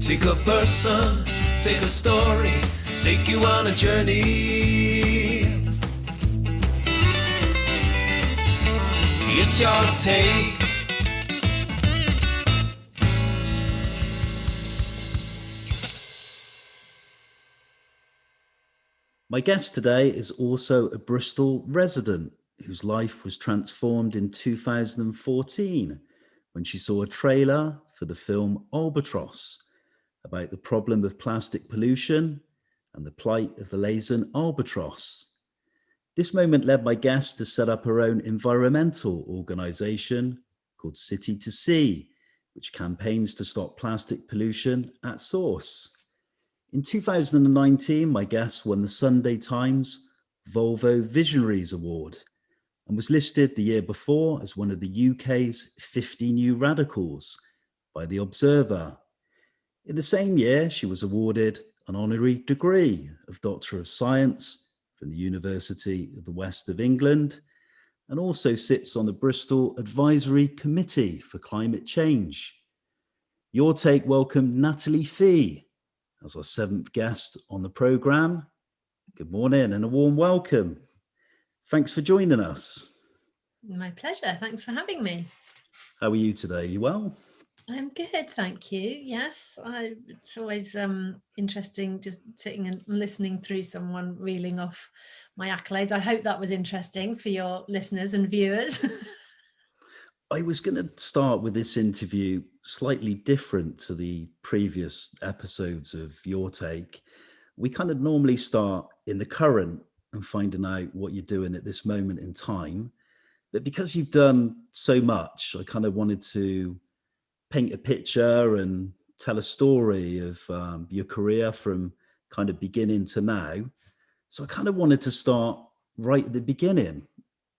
Take a person, take a story, take you on a journey. It's your take. My guest today is also a Bristol resident whose life was transformed in 2014 when she saw a trailer for the film Albatross about the problem of plastic pollution and the plight of the Laysan albatross. This moment led my guest to set up her own environmental organisation called City to Sea, which campaigns to stop plastic pollution at source. In 2019, my guest won the Sunday Times Volvo Visionaries Award and was listed the year before as one of the UK's 50 New Radicals by The Observer. In the same year, she was awarded an honorary degree of Doctor of Science from the University of the West of England and also sits on the Bristol Advisory Committee for Climate Change. Your Take welcomed Natalie Fee as our seventh guest on the programme. Good morning and a warm welcome. Thanks for joining us. My pleasure. Thanks for having me. How are you today? You well? I'm good, thank you. Yes, it's always interesting just sitting and listening through someone reeling off my accolades. I hope that was interesting for your listeners and viewers. I was going to start with this interview slightly different to the previous episodes of Your Take. We kind of normally start in the current and finding out what you're doing at this moment in time. But because you've done so much, I kind of wanted to paint a picture and tell a story of your career from kind of beginning to now. So I kind of wanted to start right at the beginning.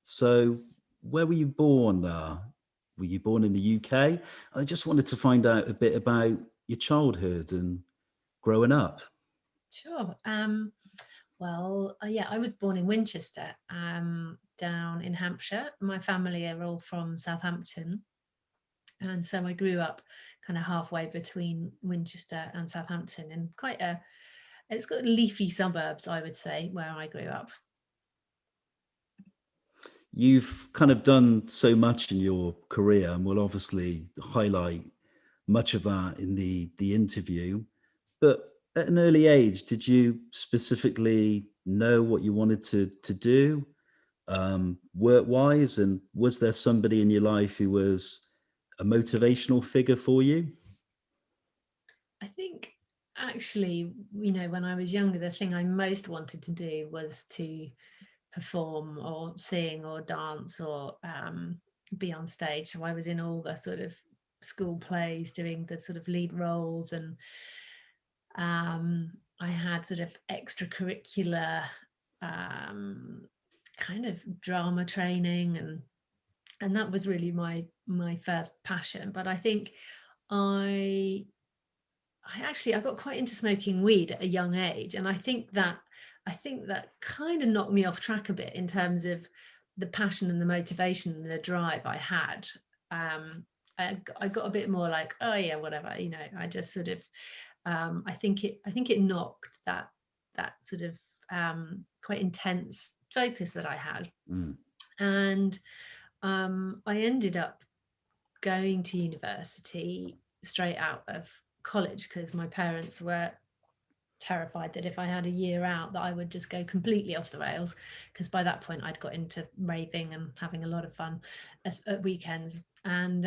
So where were you born? Were you born in the UK? I just wanted to find out a bit about your childhood and growing up. Sure. Yeah, I was born in Winchester, down in Hampshire. My family are all from Southampton. And so I grew up kind of halfway between Winchester and Southampton in it's got leafy suburbs, I would say, where I grew up. You've kind of done so much in your career, and we'll obviously highlight much of that in the interview. But at an early age, did you specifically know what you wanted to do work-wise? And was there somebody in your life who was a motivational figure for you? I think actually, when I was younger, the thing I most wanted to do was to perform or sing or dance or be on stage. So I was in all the sort of school plays doing the sort of lead roles, and I had sort of extracurricular kind of drama training, and that was really my first passion. But I think I got quite into smoking weed at a young age, and I think that kind of knocked me off track a bit in terms of the passion and the motivation and the drive I had. I got a bit more like, oh yeah, whatever, I just sort of I think it knocked that sort of quite intense focus that I had. And I ended up going to university straight out of college because my parents were terrified that if I had a year out that I would just go completely off the rails, because by that point I'd got into raving and having a lot of fun at weekends, and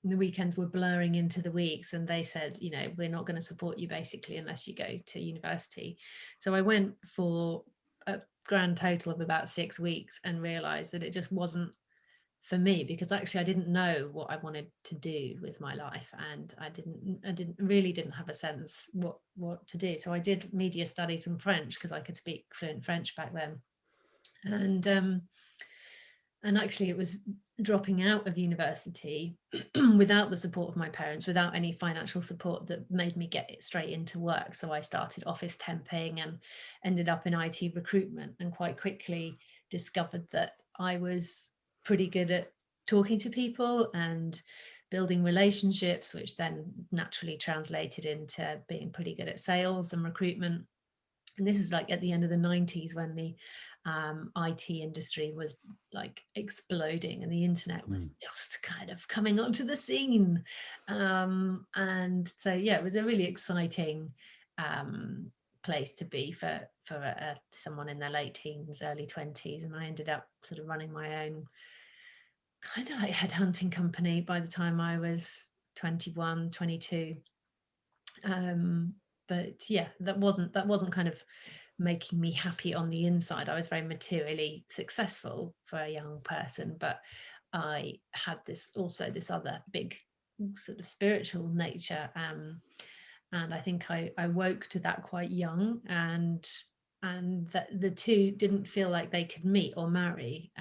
the weekends were blurring into the weeks, and they said, we're not going to support you basically unless you go to university. So I went for a grand total of about 6 weeks and realized that it just wasn't for me, because actually I didn't know what I wanted to do with my life, and I didn't have a sense what to do. So I did media studies and French because I could speak fluent French back then, and actually it was dropping out of university without the support of my parents, without any financial support, that made me get straight into work. So I started office temping and ended up in IT recruitment, and quite quickly discovered that I was pretty good at talking to people and building relationships, which then naturally translated into being pretty good at sales and recruitment. And this is like at the end of the 90s, when the IT industry was like exploding and the internet was just kind of coming onto the scene. And so, yeah, it was a really exciting place to be for someone in their late teens, early 20s. And I ended up sort of running my own kind of like headhunting company by the time I was 21, 22. But yeah, that wasn't kind of making me happy on the inside. I was very materially successful for a young person, but I had this other big sort of spiritual nature. And I think I woke to that quite young, and that the two didn't feel like they could meet or marry.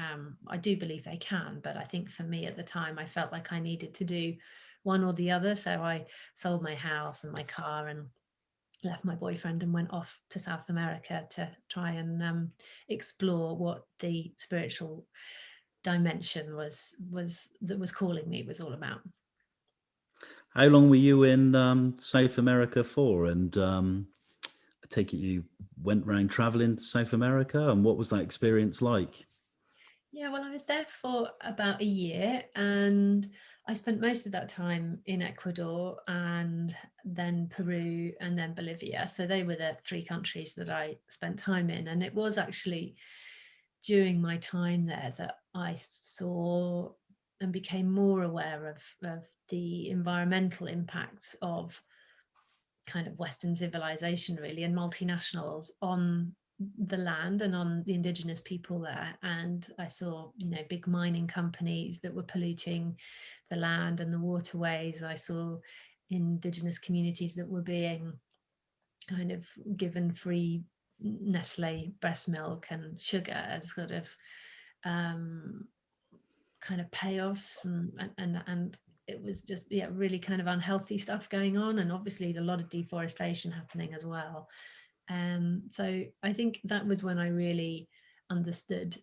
I do believe they can, but I think for me at the time, I felt like I needed to do one or the other. So I sold my house and my car and left my boyfriend and went off to South America to try and explore what the spiritual dimension was calling me was all about. How long were you in South America for? And I take it you went around traveling to South America, and what was that experience like? Yeah, well, I was there for about a year, and I spent most of that time in Ecuador and then Peru and then Bolivia. So they were the three countries that I spent time in. And it was actually during my time there that I saw and became more aware of the environmental impacts of kind of Western civilization, really, and multinationals on the land and on the indigenous people there. And I saw, big mining companies that were polluting the land and the waterways. I saw indigenous communities that were being kind of given free Nestle breast milk and sugar as sort of kind of payoffs, and it was just really kind of unhealthy stuff going on, and obviously a lot of deforestation happening as well. So I think that was when I really understood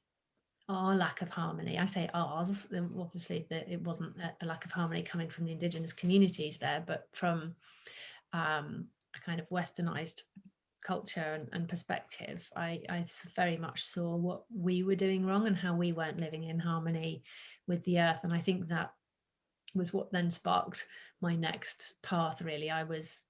our lack of harmony. I say ours, obviously that it wasn't a lack of harmony coming from the indigenous communities there, but from a kind of westernized culture and perspective. I very much saw what we were doing wrong and how we weren't living in harmony with the earth. And I think that was what then sparked my next path, really. I was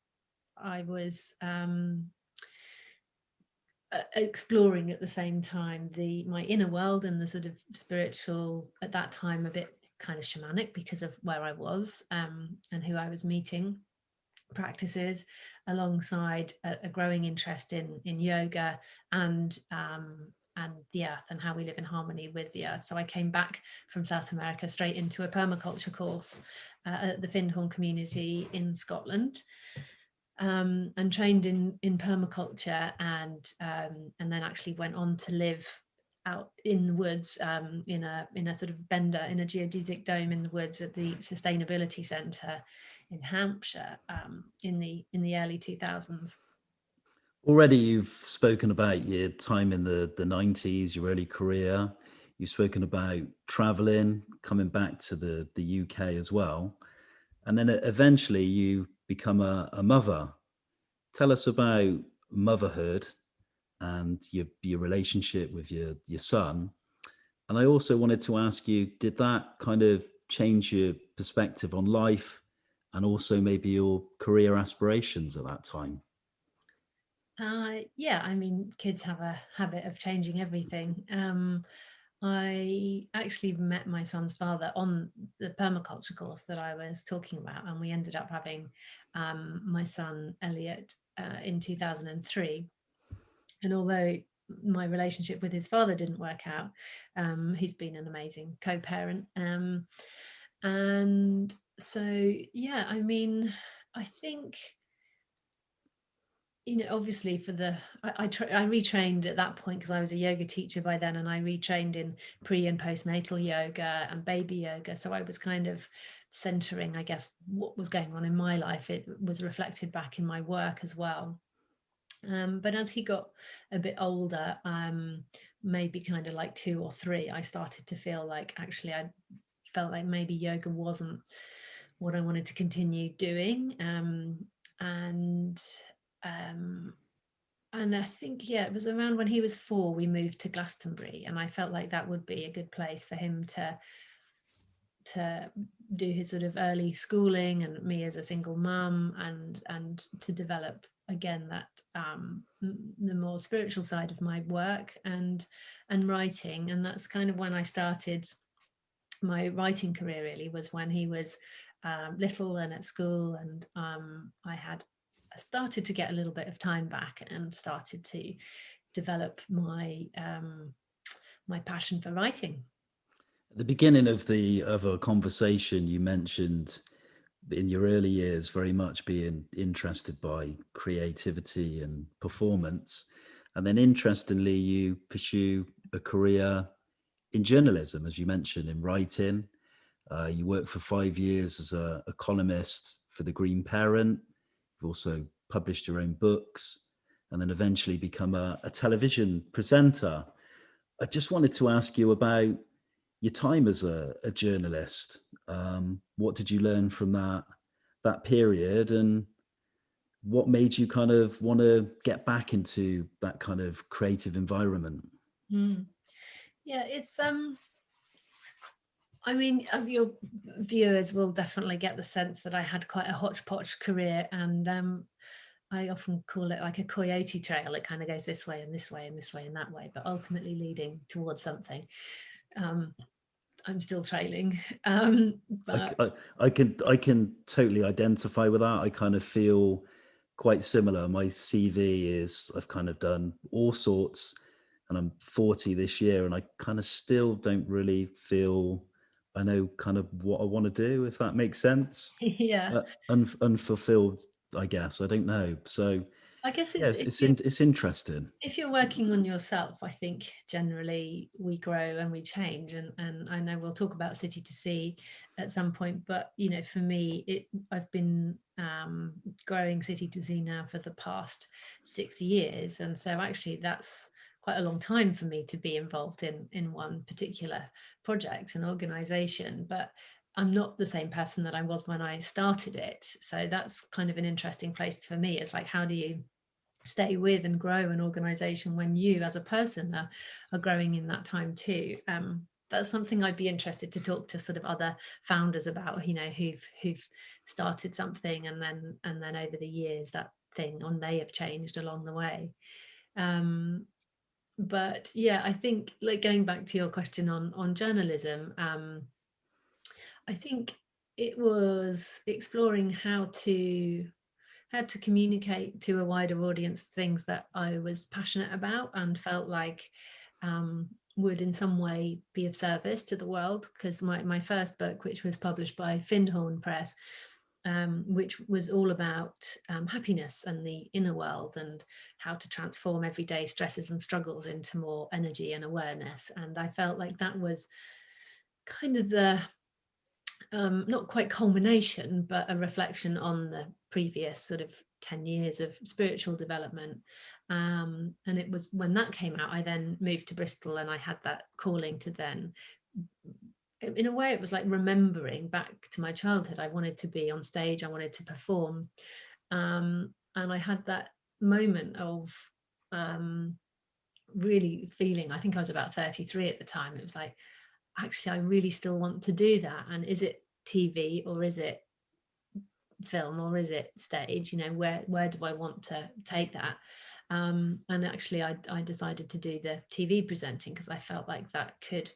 exploring at the same time my inner world and the sort of spiritual, at that time a bit kind of shamanic because of where I was and who I was meeting, practices, alongside a growing interest in yoga and the earth and how we live in harmony with the earth. So I came back from South America straight into a permaculture course at the Findhorn community in Scotland, and trained in permaculture, and then actually went on to live out in the woods, in a sort of bender, in a geodesic dome in the woods at the Sustainability Centre in Hampshire, in the early 2000s. Already you've spoken about your time in the 90s, your early career. You've spoken about traveling, coming back to the UK as well. And then eventually you become a mother. Tell us about motherhood and your relationship with your son. And I also wanted to ask you, did that kind of change your perspective on life and also maybe your career aspirations at that time? Yeah, I mean, kids have a habit of changing everything. I actually met my son's father on the permaculture course that I was talking about, and we ended up having my son Elliot in 2003. And although my relationship with his father didn't work out, he's been an amazing co-parent. And so, yeah, I mean, I think, obviously I retrained at that point because I was a yoga teacher by then, and I retrained in pre and postnatal yoga and baby yoga. So I was kind of centering, I guess, what was going on in my life. It was reflected back in my work as well. But as he got a bit older, maybe kind of like 2 or 3, I started to feel like actually I felt like maybe yoga wasn't what I wanted to continue doing. And I think, yeah, it was around when he was 4, we moved to Glastonbury, and I felt like that would be a good place for him to do his sort of early schooling, and me as a single mum, and to develop again that the more spiritual side of my work and writing. And that's kind of when I started my writing career, really, was when he was little and at school, and I started to get a little bit of time back and started to develop my my passion for writing. At the beginning of our conversation, you mentioned in your early years very much being interested by creativity and performance, and then interestingly, you pursue a career in journalism, as you mentioned, in writing. You worked for 5 years as a columnist for the Green Parent. You've also published your own books, and then eventually become a television presenter. I just wanted to ask you about your time as a journalist. What did you learn from that period, and what made you kind of want to get back into that kind of creative environment? Yeah, it's I mean, your viewers will definitely get the sense that I had quite a hodgepodge career, and I often call it like a coyote trail. It kind of goes this way and this way and this way and that way, but ultimately leading towards something. I'm still trailing, but I can totally identify with that. I kind of feel quite similar. My CV is, I've kind of done all sorts, and I'm 40 this year, and I kind of still don't really feel I know kind of what I want to do, if that makes sense. yeah, Unfulfilled, I guess. I don't know. So I guess yes, it's interesting. if you're working on yourself, I think generally we grow and we change. And I know we'll talk about City to Sea at some point, but you know, for me, I've been growing City to Sea now for the past 6 years, and so actually that's quite a long time for me to be involved in one particular project and organization. But I'm not the same person that I was when I started it, so that's kind of an interesting place for me. It's like, how do you stay with and grow an organization when you as a person are growing in that time too? That's something I'd be interested to talk to sort of other founders about, you know, who've started something, and then over the years that thing, and they have changed along the way. But yeah, I think, like, going back to your question on journalism, I think it was exploring how to communicate to a wider audience things that I was passionate about and felt like would in some way be of service to the world. Because my first book, which was published by Findhorn Press, which was all about happiness and the inner world, and how to transform everyday stresses and struggles into more energy and awareness. And I felt like that was kind of the not quite culmination, but a reflection on the previous sort of 10 years of spiritual development. And it was when that came out, I then moved to Bristol, and I had that calling to then, in a way, it was like remembering back to my childhood. I wanted to be on stage, I wanted to perform. And I had that moment of really feeling, I think I was about 33 at the time. It was like, actually, I really still want to do that. And is it TV, or is it film, or is it stage? You know, where do I want to take that? And actually, I decided to do the TV presenting, because I felt like that could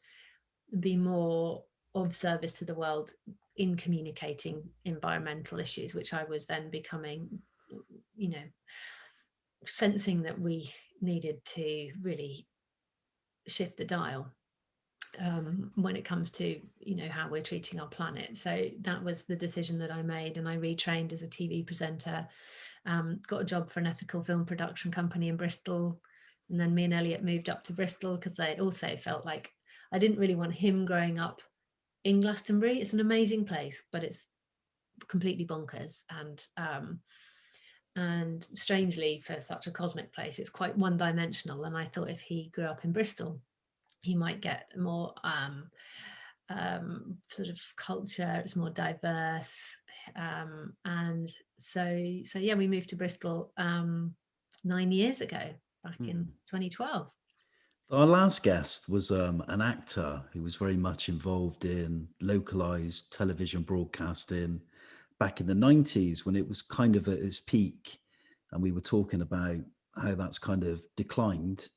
be more of service to the world in communicating environmental issues, which I was then becoming, you know, sensing that we needed to really shift the dial when it comes to, you know, how we're treating our planet. So that was the decision that I made, and I retrained as a TV presenter, got a job for an ethical film production company in Bristol, and then me and Elliot moved up to Bristol because I also felt like I didn't really want him growing up in Glastonbury. It's an amazing place, but it's completely bonkers, and strangely, for such a cosmic place, it's quite one-dimensional. And I thought if he grew up in Bristol, he might get more sort of culture. It's more diverse, and so yeah, we moved to Bristol 9 years ago, back in 2012. Our last guest was an actor who was very much involved in localized television broadcasting back in the 90s when it was kind of at its peak. And we were talking about how that's kind of declined.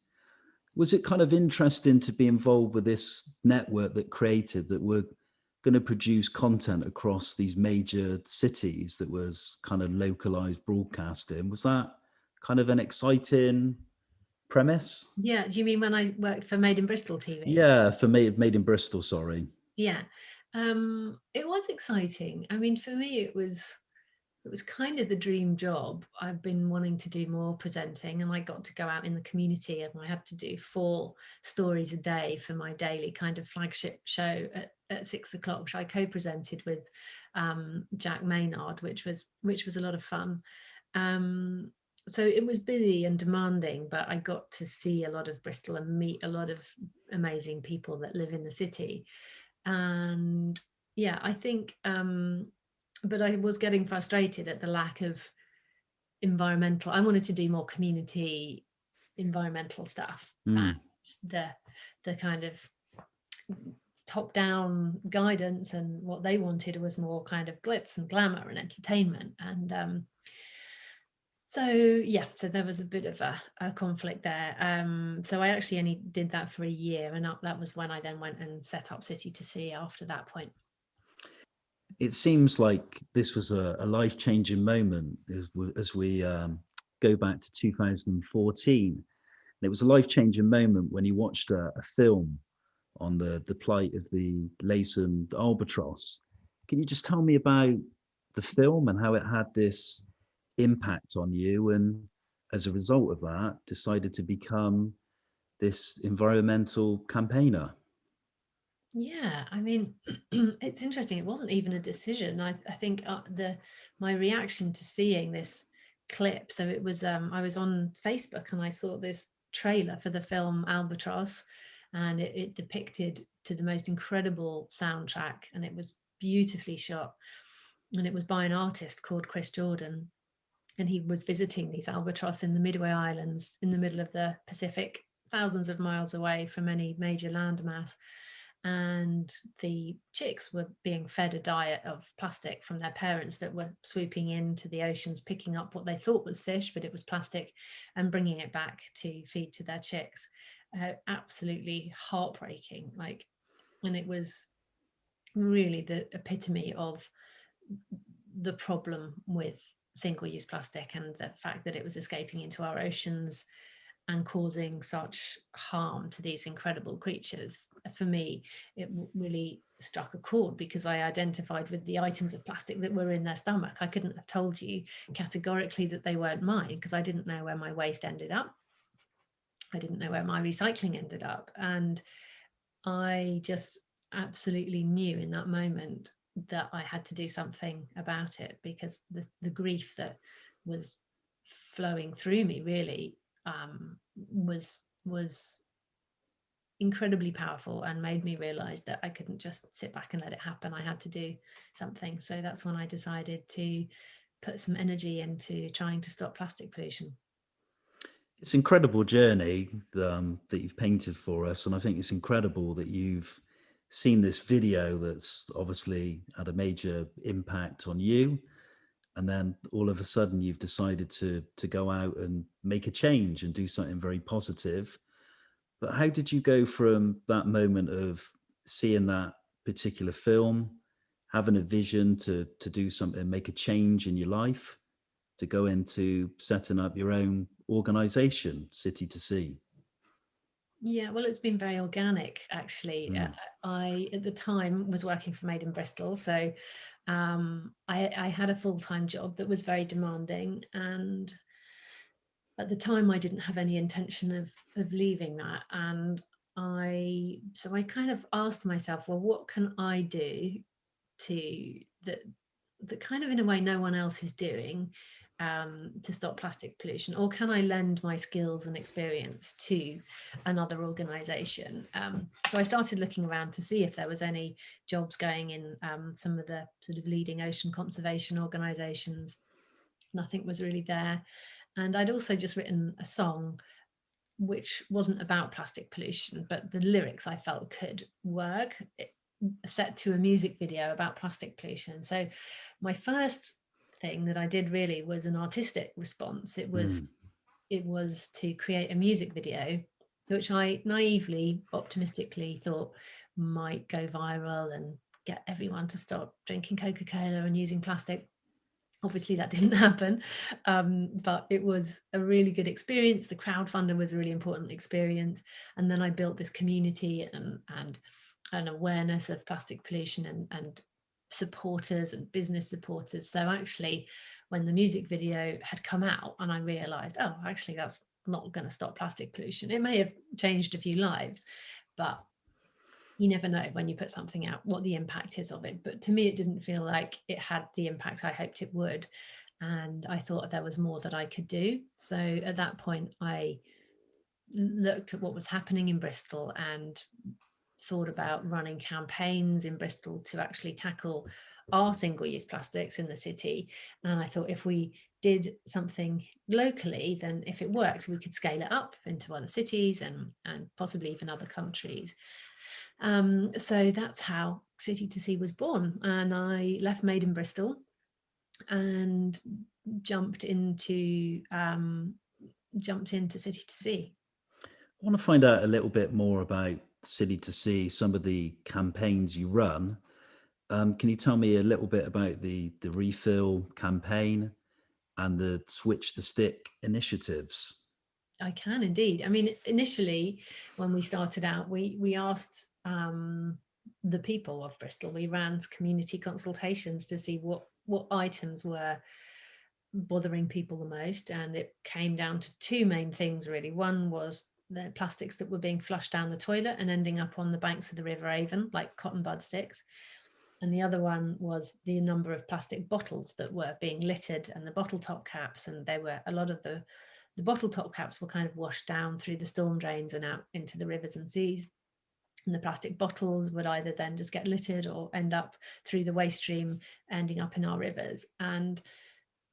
Was it kind of interesting to be involved with this network that created that were going to produce content across these major cities that was kind of localized broadcasting? Was that kind of an exciting premise? Yeah, do you mean when I worked for Made in Bristol TV? Yeah, for Made in Bristol, sorry. Yeah, it was exciting. I mean, for me, it was kind of the dream job. I've been wanting to do more presenting, and I got to go out in the community, and I had to do 4 stories a day for my daily kind of flagship show at 6 o'clock, which I co-presented with Jack Maynard, which was a lot of fun. So it was busy and demanding, but I got to see a lot of Bristol and meet a lot of amazing people that live in the city. And yeah, I think but I was getting frustrated at the lack of environmental. I wanted to do more community environmental stuff, and the kind of top down guidance, and what they wanted was more kind of glitz and glamour and entertainment. And so yeah, so there was a bit of a conflict there. So I actually only did that for a year, and that was when I then went and set up City to See after that point. It seems like this was a life-changing moment as we go back to 2014. It was a life-changing moment when you watched a film on the plight of the Laysan albatross. Can you just tell me about the film and how it had this impact on you, and as a result of that, decided to become this environmental campaigner? Yeah, I mean, it's interesting. It wasn't even a decision. I think my reaction to seeing this clip. So it was I was on Facebook and I saw this trailer for the film Albatross, and it depicted to the most incredible soundtrack, and it was beautifully shot, and it was by an artist called Chris Jordan, and he was visiting these albatross in the Midway Islands in the middle of the Pacific, thousands of miles away from any major landmass. And the chicks were being fed a diet of plastic from their parents that were swooping into the oceans, picking up what they thought was fish, but it was plastic, and bringing it back to feed to their chicks. Absolutely heartbreaking. And it was really the epitome of the problem with single-use plastic, and the fact that it was escaping into our oceans and causing such harm to these incredible creatures. For me, it really struck a chord, because I identified with the items of plastic that were in their stomach. I couldn't have told you categorically that they weren't mine, because I didn't know where my waste ended up. I didn't know where my recycling ended up. And I just absolutely knew in that moment that I had to do something about it, because the grief that was flowing through me really was incredibly powerful, and made me realize that I couldn't just sit back and let it happen. I had to do something. So that's when I decided to put some energy into trying to stop plastic pollution. It's an incredible journey that you've painted for us, and I think it's incredible that you've seen this video that's obviously had a major impact on you, and then all of a sudden you've decided to go out and make a change and do something very positive. But how did you go from that moment of seeing that particular film, having a vision to do something, make a change in your life, to go into setting up your own organization, City to See? Yeah, well, it's been very organic, actually. I, at the time, was working for Made in Bristol. So I had a full-time job that was very demanding. And at the time, I didn't have any intention of leaving that. And so I kind of asked myself, well, what can I do that kind of, in a way, no one else is doing, to stop plastic pollution, or can I lend my skills and experience to another organisation? So I started looking around to see if there was any jobs going in some of the sort of leading ocean conservation organisations. Nothing was really there. And I'd also just written a song which wasn't about plastic pollution, but the lyrics I felt could work, set to a music video about plastic pollution. So my first thing that I did really was an artistic response. It was to create a music video, which I naively, optimistically thought might go viral and get everyone to stop drinking Coca-Cola and using plastic. Obviously that didn't happen, but it was a really good experience. The crowdfunder was a really important experience. And then I built this community and an awareness of plastic pollution and supporters and business supporters. So actually, when the music video had come out and I realized, oh, actually, that's not going to stop plastic pollution. It may have changed a few lives, but you never know when you put something out what the impact is of it. But to me, it didn't feel like it had the impact I hoped it would. And I thought there was more that I could do. So at that point, I looked at what was happening in Bristol and thought about running campaigns in Bristol to actually tackle our single-use plastics in the city. And I thought if we did something locally, then if it worked, we could scale it up into other cities and possibly even other countries. So that's how City to Sea was born. And I left Made in Bristol and jumped into City to Sea. I want to find out a little bit more about City to Sea, some of the campaigns you run. Can you tell me a little bit about the refill campaign and the Switch the Stick initiatives? I can indeed. I mean, initially, when we started out, we asked the people of Bristol, we ran community consultations to see what items were bothering people the most. And it came down to two main things, really. One was the plastics that were being flushed down the toilet and ending up on the banks of the River Avon, like cotton bud sticks. And the other one was the number of plastic bottles that were being littered and the bottle top caps. And they were, a lot of the bottle top caps were kind of washed down through the storm drains and out into the rivers and seas. And the plastic bottles would either then just get littered or end up through the waste stream, ending up in our rivers. And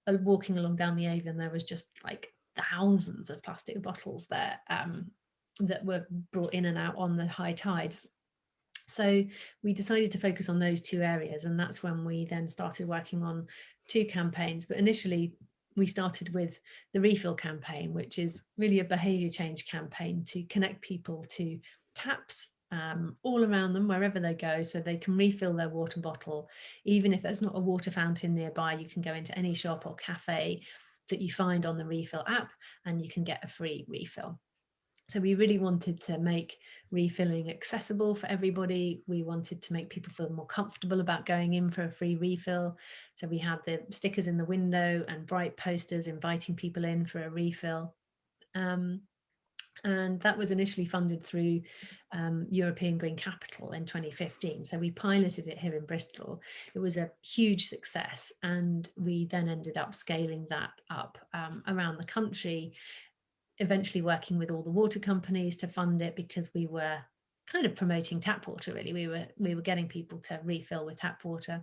walking along down the Avon, there was just like thousands of plastic bottles there that were brought in and out on the high tides. So we decided to focus on those two areas, and that's when we then started working on two campaigns. But initially we started with the refill campaign, which is really a behaviour change campaign to connect people to taps all around them wherever they go, so they can refill their water bottle. Even if there's not a water fountain nearby, you can go into any shop or cafe that you find on the refill app and you can get a free refill. So we really wanted to make refilling accessible for everybody. We wanted to make people feel more comfortable about going in for a free refill. So we had the stickers in the window and bright posters inviting people in for a refill. And that was initially funded through European Green Capital in 2015. So we piloted it here in Bristol. It was a huge success. And we then ended up scaling that up around the country, eventually working with all the water companies to fund it, because we were kind of promoting tap water, really. We were getting people to refill with tap water.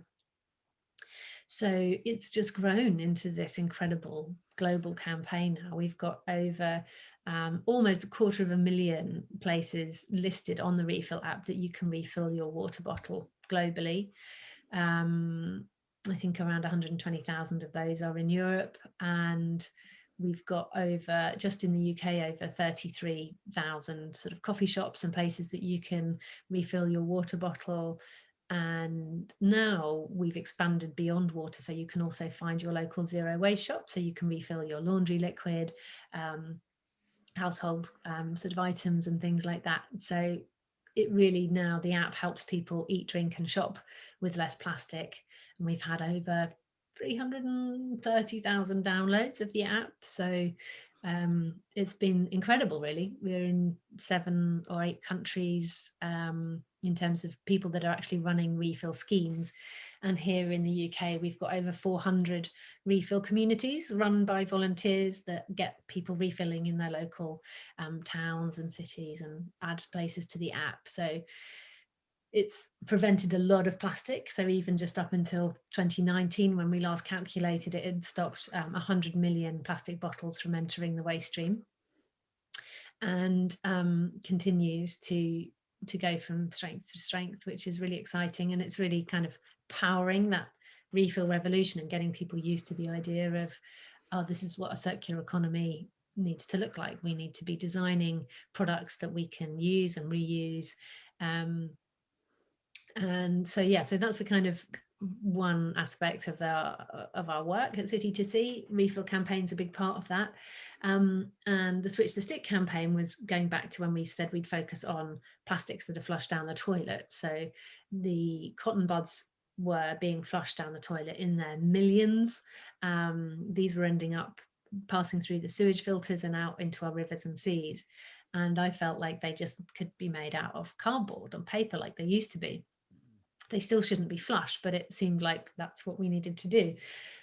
So it's just grown into this incredible global campaign now. We've got over almost 250,000 places listed on the refill app that you can refill your water bottle globally. I think around 120,000 of those are in Europe, and we've got over, just in the UK, over 33,000 sort of coffee shops and places that you can refill your water bottle. And now we've expanded beyond water, so you can also find your local zero waste shop, so you can refill your laundry liquid, household sort of items and things like that. So it really, now the app helps people eat, drink and shop with less plastic. And we've had over 330,000 downloads of the app. So it's been incredible, really. We're in 7 or 8 countries. in terms of people that are actually running refill schemes. And here in the UK, we've got over 400 refill communities run by volunteers that get people refilling in their local towns and cities, and add places to the app. So it's prevented a lot of plastic. So even just up until 2019, when we last calculated it, had stopped 100 million plastic bottles from entering the waste stream, and continues to go from strength to strength, which is really exciting. And it's really kind of powering that refill revolution and getting people used to the idea of, oh, this is what a circular economy needs to look like. We need to be designing products that we can use and reuse. And so, yeah, so that's the kind of one aspect of our work at City to Sea. Refill campaign's a big part of that. And the Switch the Stick campaign was going back to when we said we'd focus on plastics that are flushed down the toilet. So the cotton buds were being flushed down the toilet in their millions. These were ending up passing through the sewage filters and out into our rivers and seas. And I felt like they just could be made out of cardboard and paper like they used to be. They still shouldn't be flushed, but it seemed like that's what we needed to do.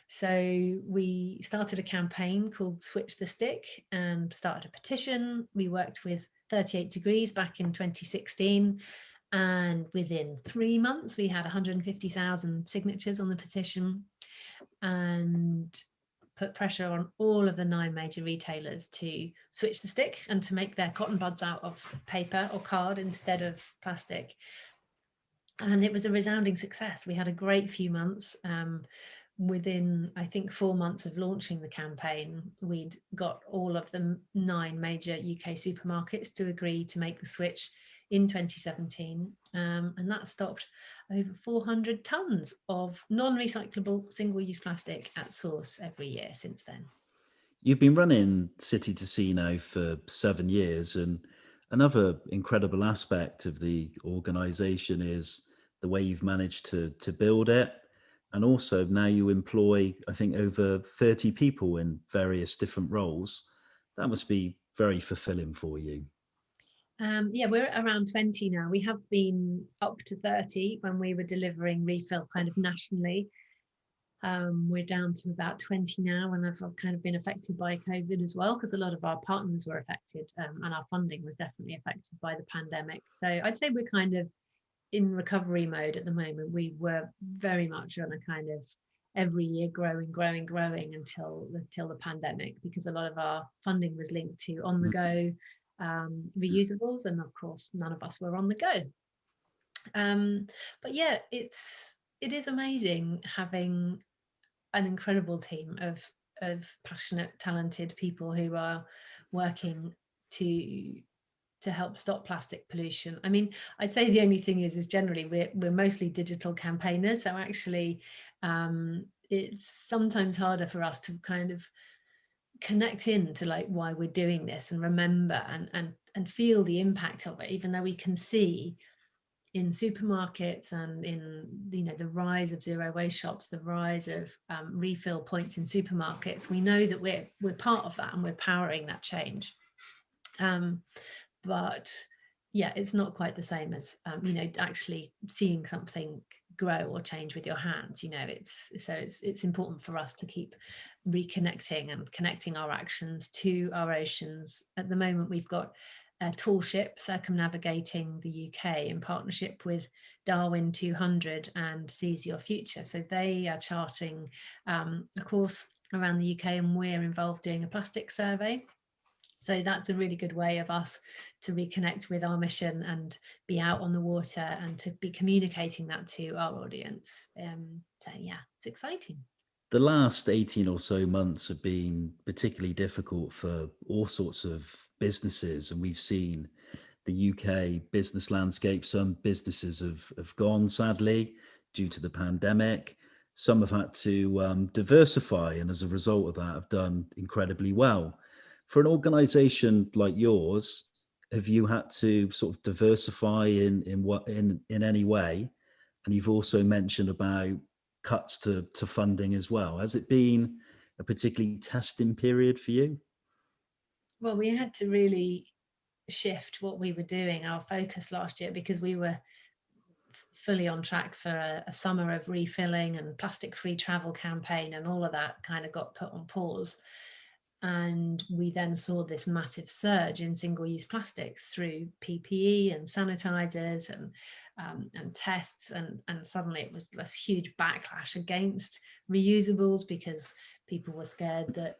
So we started a campaign called Switch the Stick and started a petition. We worked with 38 Degrees back in 2016. And within 3 months, we had 150,000 signatures on the petition, and put pressure on all of the 9 major retailers to switch the stick and to make their cotton buds out of paper or card instead of plastic. And it was a resounding success. We had a great few months. Within, I think, 4 months of launching the campaign, we'd got all of the 9 major UK supermarkets to agree to make the switch in 2017. And that stopped over 400 tonnes of non-recyclable single-use plastic at source every year since then. You've been running City to Sea now for 7 years, and another incredible aspect of the organisation is the way you've managed to build it. And also now you employ, I think, over 30 people in various different roles. That must be very fulfilling for you. Yeah, we're around 20 now. We have been up to 30 when we were delivering refill kind of nationally. We're down to about 20 now, and I've kind of been affected by COVID as well, because a lot of our partners were affected, and our funding was definitely affected by the pandemic. So I'd say we're kind of in recovery mode at the moment. We were very much on a kind of every year growing until the pandemic, because a lot of our funding was linked to on the go reusables, and of course none of us were on the go. But yeah, it is amazing having an incredible team of passionate, talented people who are working to help stop plastic pollution. I mean, I'd say the only thing is generally we're mostly digital campaigners, so actually it's sometimes harder for us to kind of connect in to like why we're doing this and remember and feel the impact of it, even though we can see in supermarkets and in, you know, the rise of zero waste shops, the rise of refill points in supermarkets. We know that we're part of that and we're powering that change. But yeah, it's not quite the same as you know, actually seeing something grow or change with your hands. You know, it's important for us to keep reconnecting and connecting our actions to our oceans. At the moment, we've got a tall ship circumnavigating the UK in partnership with Darwin 200 and Seize Your Future. So they are charting a course around the UK, and we're involved doing a plastic survey. So that's a really good way of us to reconnect with our mission and be out on the water and to be communicating that to our audience. So yeah, it's exciting. The last 18 or so months have been particularly difficult for all sorts of businesses, and we've seen the UK business landscape. Some businesses have gone, sadly, due to the pandemic. Some have had to diversify, and as a result of that have done incredibly well. For an organisation like yours, have you had to sort of diversify in any way? And you've also mentioned about cuts to funding as well. Has it been a particularly testing period for you? Well, we had to really shift what we were doing, our focus last year, because we were fully on track for a summer of refilling and plastic-free travel campaign, and all of that kind of got put on pause. And we then saw this massive surge in single-use plastics through PPE and sanitizers and tests, and suddenly it was this huge backlash against reusables because people were scared that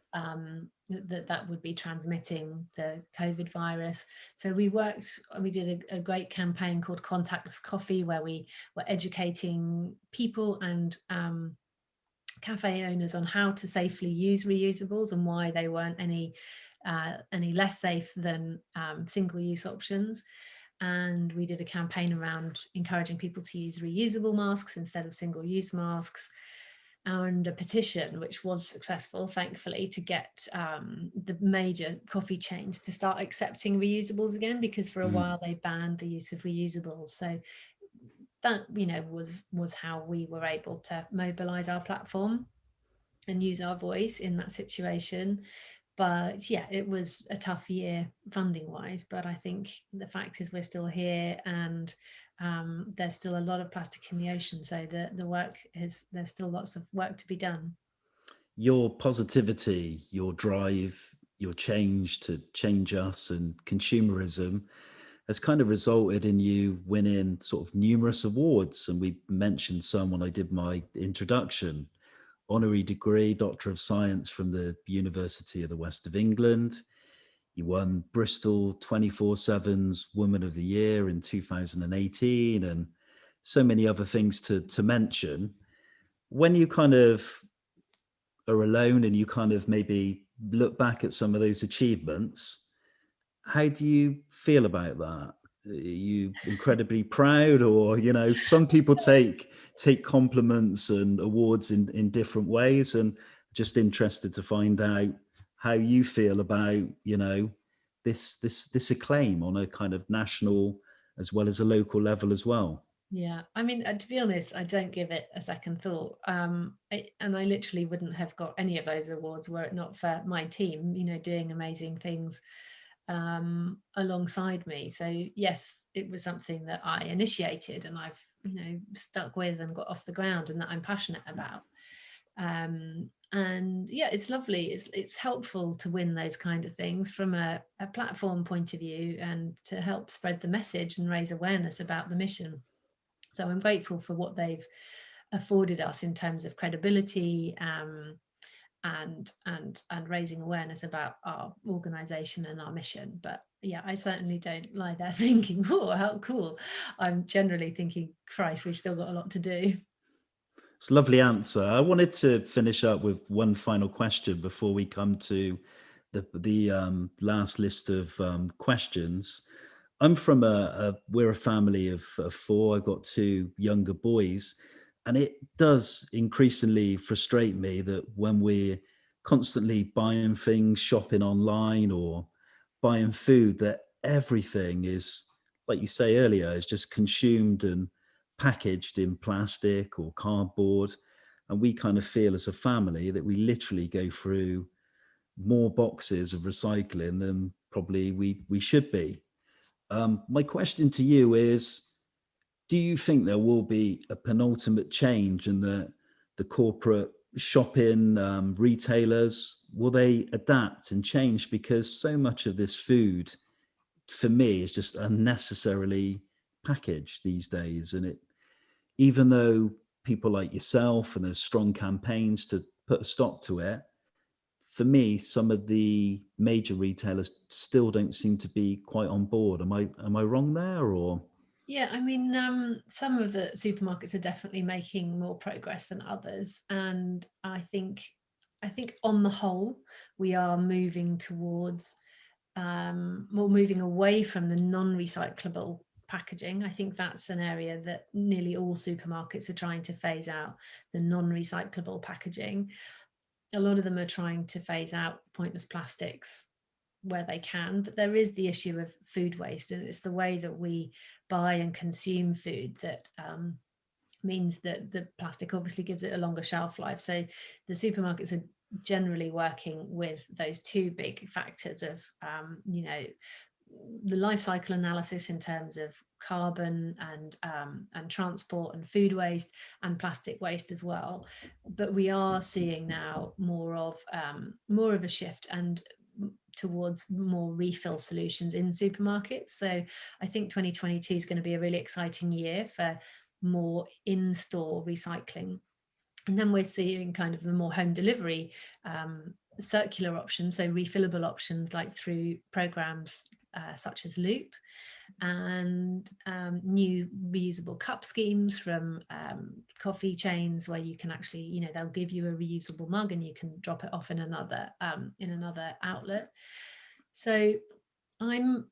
that would be transmitting the COVID virus. So we did a great campaign called Contactless Coffee, where we were educating people and cafe owners on how to safely use reusables and why they weren't any less safe than single-use options. And we did a campaign around encouraging people to use reusable masks instead of single-use masks, and a petition which was successful, thankfully, to get the major coffee chains to start accepting reusables again, because for a while they banned the use of reusables. So that, you know, was how we were able to mobilize our platform and use our voice in that situation. But yeah, it was a tough year funding wise, but I think the fact is we're still here, and there's still a lot of plastic in the ocean, so there's still lots of work to be done. Your positivity, your drive, your change to change us, and consumerism has kind of resulted in you winning sort of numerous awards. And we mentioned some when I did my introduction. Honorary degree, Doctor of Science from the University of the West of England. You won Bristol 24/7's Woman of the Year in 2018, and so many other things to mention. When you kind of are alone and you kind of maybe look back at some of those achievements, how do you feel about that? Are you incredibly proud, or, you know, some people take compliments and awards in different ways, and just interested to find out how you feel about, you know, this acclaim on a kind of national as well as a local level as well. Yeah, I mean, to be honest, I don't give it a second thought. And I literally wouldn't have got any of those awards were it not for my team, you know, doing amazing things alongside me. So yes, it was something that I initiated and I've, you know, stuck with and got off the ground, and that I'm passionate about. And yeah, it's lovely. It's helpful to win those kind of things from a platform point of view, and to help spread the message and raise awareness about the mission. So I'm grateful for what they've afforded us in terms of credibility, and raising awareness about our organisation and our mission. But yeah, I certainly don't lie there thinking, oh, how cool. I'm generally thinking, Christ, we've still got a lot to do. It's a lovely answer. I wanted to finish up with one final question before we come to the last list of questions. I'm from we're a family of four. I've got two younger boys, and it does increasingly frustrate me that when we're constantly buying things, shopping online or buying food, that everything is, like you say earlier, is just consumed and packaged in plastic or cardboard. And we kind of feel as a family that we literally go through more boxes of recycling than probably we should be. My question to you is, do you think there will be a penultimate change in the corporate shopping retailers? Will they adapt and change? Because so much of this food, for me, is just unnecessarily packaged these days. And it, even though people like yourself and there's strong campaigns to put a stop to it, for me, some of the major retailers still don't seem to be quite on board. Am I wrong there, or? Yeah, I mean, some of the supermarkets are definitely making more progress than others, and I think on the whole, we are moving towards more moving away from the non-recyclable packaging. I think that's an area that nearly all supermarkets are trying to phase out, the non-recyclable packaging. A lot of them are trying to phase out pointless plastics where they can, but there is the issue of food waste, and it's the way that we buy and consume food that means that the plastic obviously gives it a longer shelf life. So the supermarkets are generally working with those two big factors of, you know, the life cycle analysis in terms of carbon and transport and food waste and plastic waste as well. But we are seeing now more of a shift and towards more refill solutions in supermarkets. So I think 2022 is going to be a really exciting year for more in-store recycling. And then we're seeing kind of the more home delivery circular options, so refillable options like through programs such as Loop, and new reusable cup schemes from coffee chains where you can actually, you know, they'll give you a reusable mug and you can drop it off in another outlet. So I'm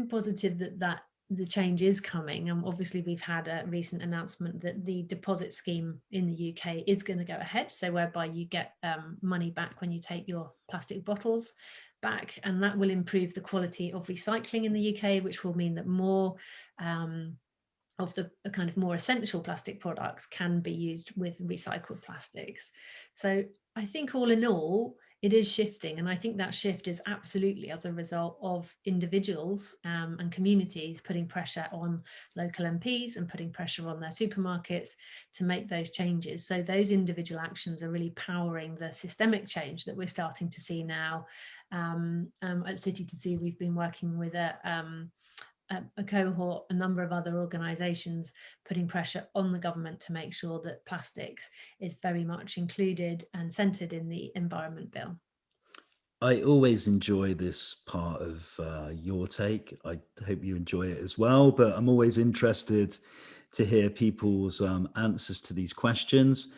positive that the change is coming, and obviously we've had a recent announcement that the deposit scheme in the UK is going to go ahead, so whereby you get money back when you take your plastic bottles back, and that will improve the quality of recycling in the UK, which will mean that more of the kind of more essential plastic products can be used with recycled plastics. So I think all in all, it is shifting, and I think that shift is absolutely as a result of individuals and communities putting pressure on local MPs and putting pressure on their supermarkets to make those changes. So those individual actions are really powering the systemic change that we're starting to see now. At City to Sea, we've been working with a cohort, a number of other organisations, putting pressure on the government to make sure that plastics is very much included and centred in the Environment Bill. I always enjoy this part of your take. I hope you enjoy it as well, but I'm always interested to hear people's answers to these questions.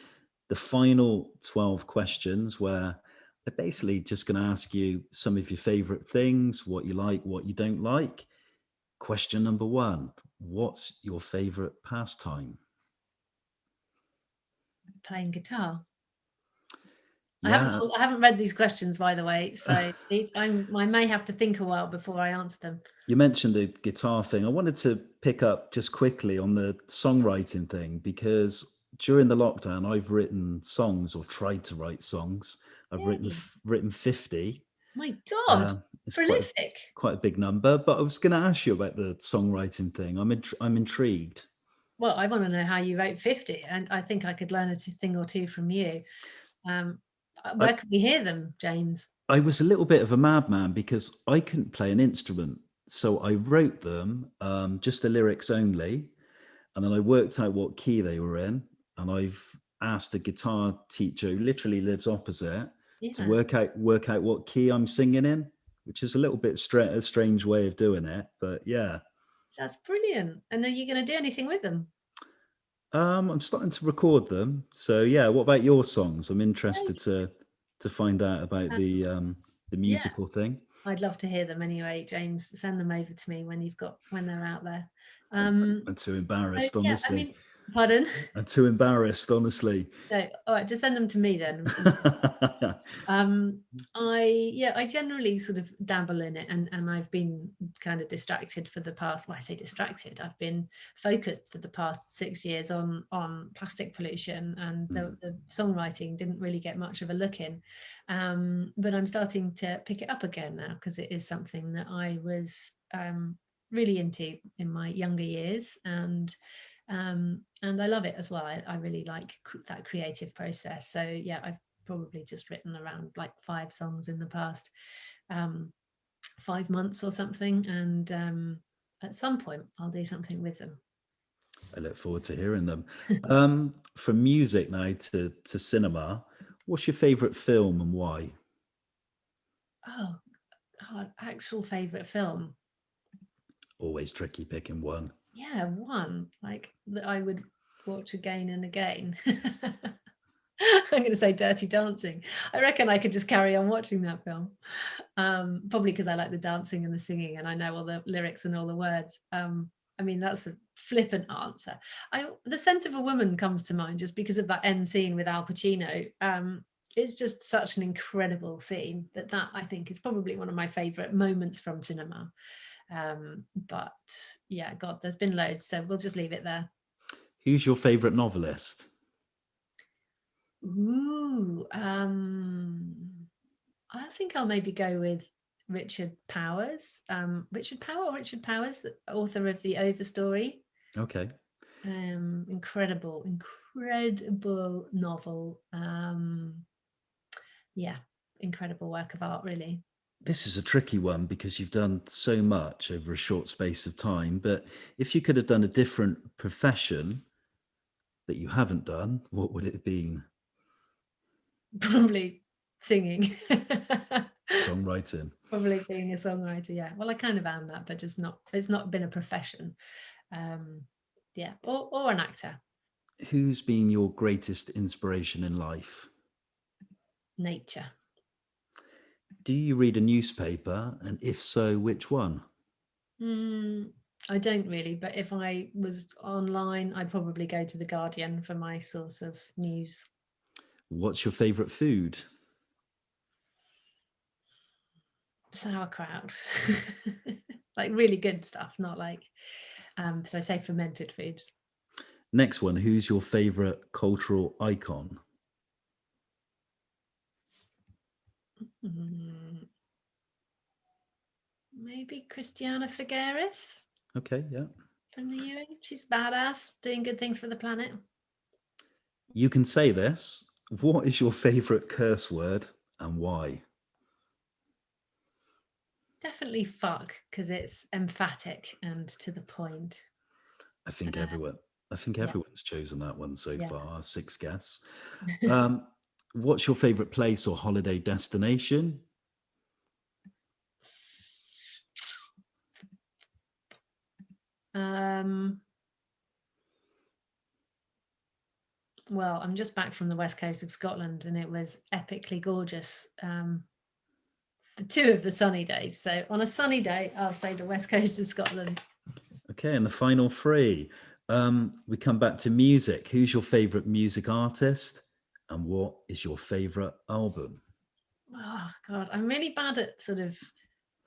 The final 12 questions, where I'm basically just going to ask you some of your favourite things, what you like, what you don't like. Question number 1, what's your favourite pastime? Playing guitar. Yeah, I haven't read these questions, by the way, so I may have to think a while before I answer them. you mentioned the guitar thing. I wanted to pick up just quickly on the songwriting thing, because during the lockdown, I've written songs, or tried to write songs. I've Yay. written 50. My God, It's prolific. quite a big number. But I was going to ask you about the songwriting thing. I'm intrigued. Well, I want to know how you wrote 50, and I think I could learn a thing or two from you. Where can we hear them, James? I was a little bit of a madman because I couldn't play an instrument. So I wrote them, just the lyrics only. And then I worked out what key they were in. And I've asked a guitar teacher who literally lives opposite to Yeah, work out what key I'm singing in, which is a little bit a strange way of doing it. But yeah, that's brilliant. And are you going to do anything with them? I'm starting to record them. So yeah, what about your songs? I'm interested Great. to find out about the Yeah, musical thing. I'd love to hear them anyway, James. Send them over to me when they're out there. I'm too So embarrassed, yeah, I honestly. mean, pardon? I'm too embarrassed, honestly. No, all right, just send them to me then. I generally sort of dabble in it, and I've been kind of distracted for the past, well, I say distracted, I've been focused for the past 6 years on plastic pollution, and the songwriting didn't really get much of a look in. But I'm starting to pick it up again now, because it is something that I was really into in my younger years, and I love it as well. I really like that creative process. So yeah, I've probably just written around like 5 songs in the past 5 months or something, and at some point I'll do something with them. I look forward to hearing them. From music now to cinema, what's your favourite film and why? Oh God, actual favorite film. Always tricky picking one. Yeah, one like that I would watch again and again. I'm going to say Dirty Dancing. I reckon I could just carry on watching that film. Probably because I like the dancing and the singing, and I know all the lyrics and all the words. I mean, that's a flippant answer. The Scent of a Woman comes to mind just because of that end scene with Al Pacino. It's just such an incredible scene that I think is probably one of my favourite moments from cinema. But yeah, God, there's been loads, so we'll just leave it there. Who's your favourite novelist? Ooh, I think I'll maybe go with Richard Powers, Richard Powers, the author of the Overstory. Okay. Incredible novel. Yeah, incredible work of art, really. This is a tricky one because you've done so much over a short space of time. But if you could have done a different profession that you haven't done, what would it have been? Probably singing. Songwriting. Probably being a songwriter, yeah. Well, I kind of am that, but just not, it's not been a profession. Yeah, or an actor. Who's been your greatest inspiration in life? Nature. Do you read a newspaper? And if so, which one? I don't really, but if I was online, I'd probably go to The Guardian for my source of news. What's your favourite food? Sauerkraut. Like really good stuff, not like, so I say fermented foods. Next one, who's your favourite cultural icon? Maybe Christiana Figueres. Okay, yeah. From the UAE. She's badass, doing good things for the planet. You can say this. What is your favourite curse word and why? Definitely fuck, because it's emphatic and to the point. I think everyone's chosen that one so far. 6 guests. What's your favourite place or holiday destination? Well, I'm just back from the west coast of Scotland, and it was epically gorgeous for 2 of the sunny days. So on a sunny day, I'll say the west coast of Scotland. Okay, and the final 3. We come back to music. Who's your favourite music artist? And what is your favourite album? Oh, God, I'm really bad at sort of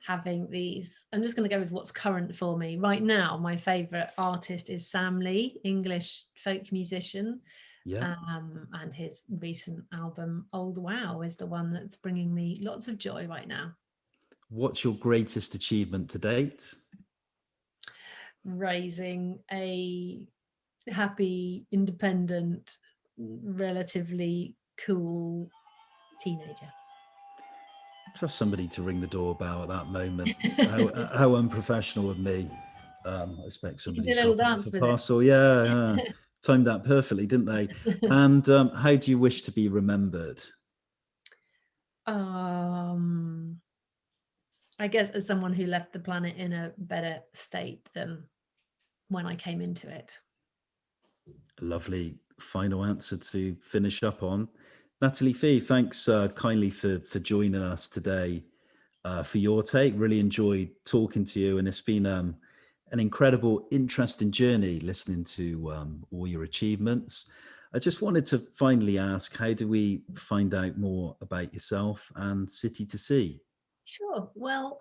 having these. I'm just going to go with what's current for me. Right now, my favourite artist is Sam Lee, English folk musician. Yeah. And his recent album, Old Wow, is the one that's bringing me lots of joy right now. What's your greatest achievement to date? Raising a happy, independent, relatively cool teenager. Trust somebody to ring the doorbell at that moment. How unprofessional of me. I expect somebody's dropping off a parcel. Yeah. Timed that perfectly, didn't they? And how do you wish to be remembered? I guess as someone who left the planet in a better state than when I came into it. Lovely final answer to finish up on. Natalie Fee, thanks kindly for joining us today for your take. Really enjoyed talking to you, and it's been an incredible, interesting journey listening to all your achievements. I just wanted to finally ask, how do we find out more about yourself and City to Sea? Sure. Well,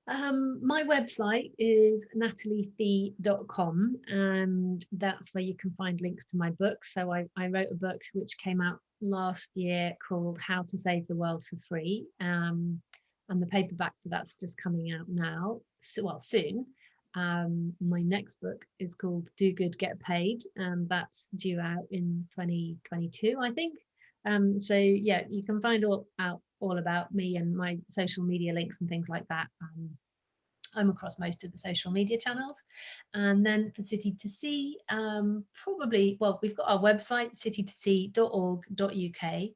my website is nataliefee.com, and that's where you can find links to my books. So I wrote a book which came out last year called How to Save the World for Free. And the paperback for that's just coming out now, soon. My next book is called Do Good, Get Paid, and that's due out in 2022, I think. So yeah, you can find all about me and my social media links and things like that. I'm across most of the social media channels. And then for City to Sea, we've got our website, citytosea.org.uk,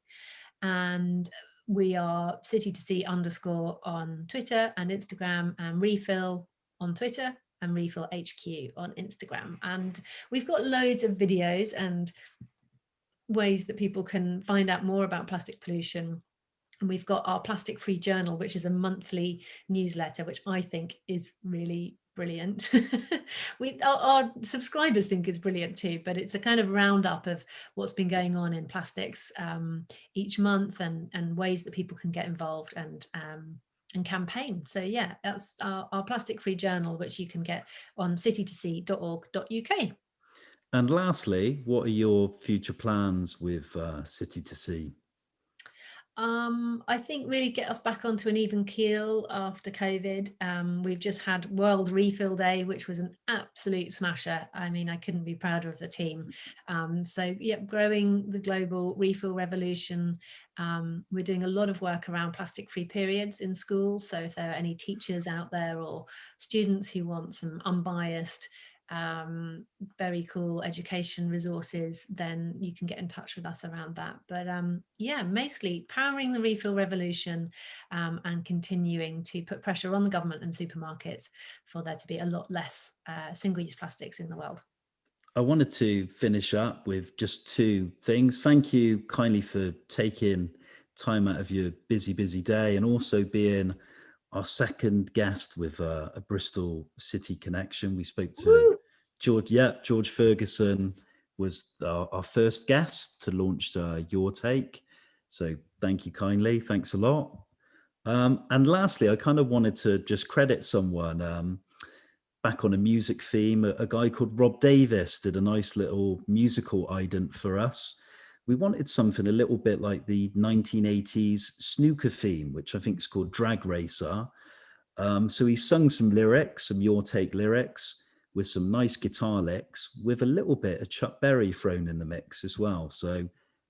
and we are City2Sea _ on Twitter and Instagram, and Refill on Twitter and Refill HQ on Instagram. And we've got loads of videos and ways that people can find out more about plastic pollution. And we've got our Plastic Free Journal, which is a monthly newsletter, which I think is really brilliant. Our subscribers think is brilliant too, but it's a kind of roundup of what's been going on in plastics each month, and ways that people can get involved and campaign. So yeah, that's our Plastic Free Journal, which you can get on citytosea.org.uk. And lastly, what are your future plans with City to Sea? I think really get us back onto an even keel after COVID. We've just had World Refill Day, which was an absolute smasher. I mean, I couldn't be prouder of the team. So yeah, growing the global refill revolution. We're doing a lot of work around plastic-free periods in schools. So if there are any teachers out there or students who want some unbiased, very cool education resources, then you can get in touch with us around that. But yeah, mostly powering the refill revolution, and continuing to put pressure on the government and supermarkets for there to be a lot less single-use plastics in the world. I wanted to finish up with just two things. Thank you kindly for taking time out of your busy day, and also being our second guest with a Bristol City connection. We spoke to Woo! George. Yeah, George Ferguson was our first guest to launch Your Take. So thank you kindly. Thanks a lot. And lastly, I kind of wanted to just credit someone. Back on a music theme, a guy called Rob Davis did a nice little musical ident for us. We wanted something a little bit like the 1980s snooker theme, which I think is called Drag Racer. So he sung some lyrics, some Your Take lyrics, with some nice guitar licks, with a little bit of Chuck Berry thrown in the mix as well. So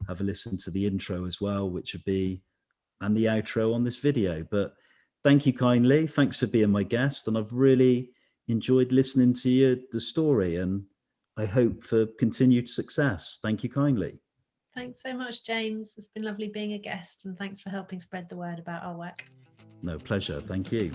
have a listen to the intro as well, which would be, and the outro on this video. But thank you kindly. Thanks for being my guest. And I've really enjoyed listening to the story, and I hope for continued success. Thank you kindly. Thanks so much, James. It's been lovely being a guest, and thanks for helping spread the word about our work. No, pleasure. Thank you.